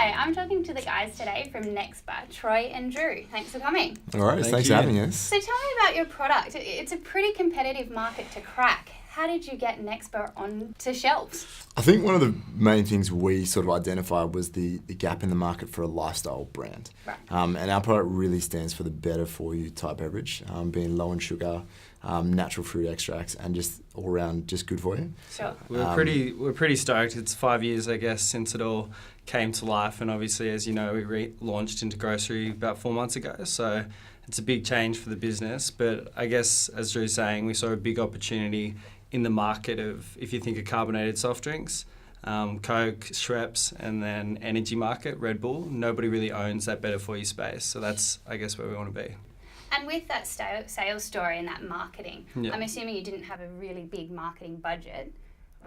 Hi, I'm talking to the guys today from Nextbar, Troy and Drew. Thanks for coming. All right, thanks for having us. So tell me about your product. It's a pretty competitive market to crack. How did you get Nextbar onto shelves? I think one of the main things we sort of identified was the gap in the market for a lifestyle brand. Right. And our product really stands for the better for you type beverage, being low in sugar, natural fruit extracts, and just all around just good for you. Sure. We're pretty stoked. It's 5 years, I guess, since it all came to life, and obviously, as you know, we launched into grocery about 4 months ago. So it's a big change for the business. But I guess, as Drew's saying, we saw a big opportunity in the market of, if you think of carbonated soft drinks, Coke, Schweppes, and then energy market, Red Bull. Nobody really owns that better for you space. So that's, I guess, where we want to be. And with that sales story and that marketing, Yeah. I'm assuming you didn't have a really big marketing budget.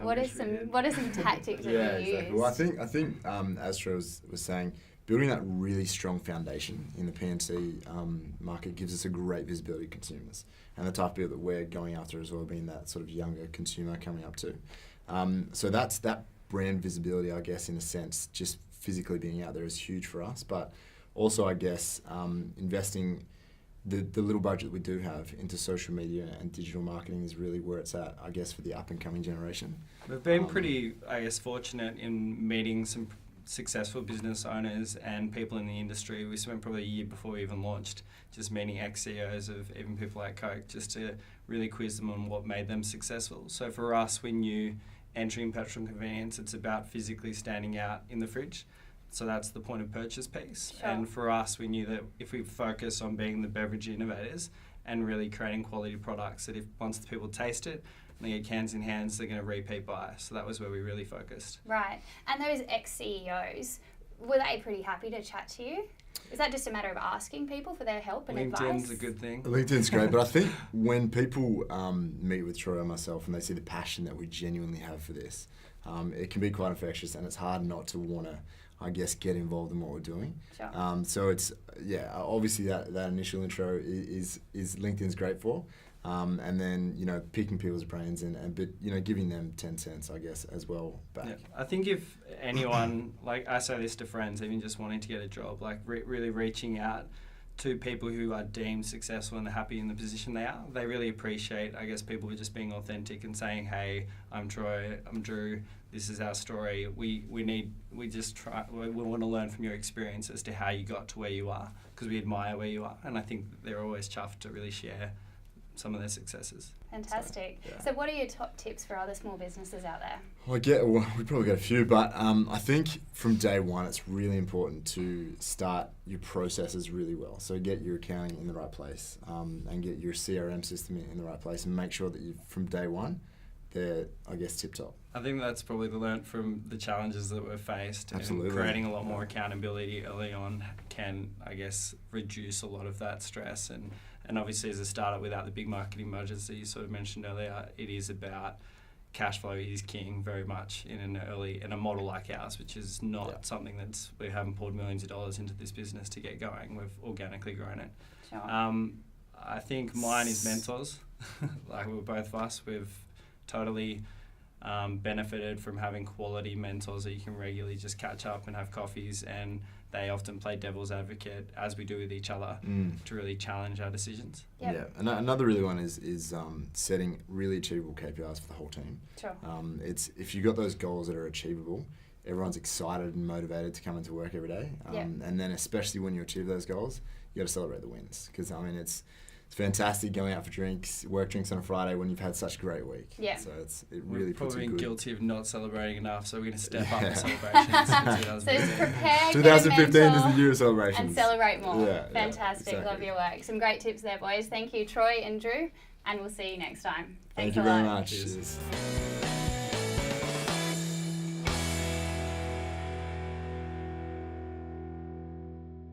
What are some tactics that you use? Well, I think as Troy was saying, building that really strong foundation in the PNC market gives us a great visibility to consumers, and the type of people that we're going after as well, being that sort of younger consumer coming up to. So that's that brand visibility, I guess, in a sense, just physically being out there is huge for us. But also, I guess, investing the little budget we do have into social media and digital marketing is really where it's at, I guess, for the up and coming generation. We've been pretty, I guess, fortunate in meeting some successful business owners and people in the industry. We spent probably a year before we even launched just meeting ex-CEOs of even people like Coke, just to really quiz them on what made them successful. So for us, we knew entering petrol convenience, it's about physically standing out in the fridge. So that's the point of purchase piece. Sure. And for us, we knew that if we focus on being the beverage innovators and really creating quality products, that if once the people taste it, and they get cans in hands, they're going to repeat buy. So that was where we really focused. Right. And those ex-CEOs, were they pretty happy to chat to you? Is that just a matter of asking people for their help and advice? LinkedIn's a good thing. LinkedIn's great, but I think when people meet with Troy and myself and they see the passion that we genuinely have for this, it can be quite infectious, and it's hard not to want to, I guess, get involved in what we're doing. Sure. So it's, obviously that initial intro is LinkedIn's great for. And then, picking people's brains but, giving them 10 cents, I guess, as well back. Yeah. I think if anyone, like I say this to friends, even just wanting to get a job, like really reaching out to people who are deemed successful and happy in the position they are, they really appreciate, I guess, people just being authentic and saying, hey, I'm Troy, I'm Drew, this is our story. We want to learn from your experience as to how you got to where you are, because we admire where you are. And I think they're always chuffed to really share some of their successes. Fantastic. So, yeah. So what are your top tips for other small businesses out there? We probably got a few, but I think from day one it's really important to start your processes really well. So get your accounting in the right place, and get your CRM system in the right place, and make sure that from day one they're, I guess, tip-top. I think that's probably learnt from the challenges that we've faced. Absolutely. And creating a lot more accountability early on can, I guess, reduce a lot of that stress. And obviously, as a startup without the big marketing budgets that you sort of mentioned earlier, it is about cash flow is king very much in a model like ours, which is not something we haven't poured millions of dollars into this business to get going. We've organically grown it. Sure. I think mine is mentors. Like we're both of us, we've totally benefited from having quality mentors that you can regularly just catch up and have coffees, and they often play devil's advocate, as we do with each other, to really challenge our decisions. Yep. Yeah, and another really one is setting really achievable KPIs for the whole team. Sure. It's if you've got those goals that are achievable, everyone's excited and motivated to come into work every day. And then especially when you achieve those goals, you got to celebrate the wins, because it's fantastic going out for drinks, work drinks on a Friday when you've had such a great week. Yeah. So it really We've puts probably you been good. guilty of not celebrating enough, so we're going to step up the celebrations. So it's prepare, 2015 get a is the year of celebrations. and celebrate more. Yeah, Fantastic. exactly. Love your work. Some great tips there, boys. Thank you, Troy and Drew, and we'll see you next time. Thank Thanks you a very lot. much. Cheers. Cheers.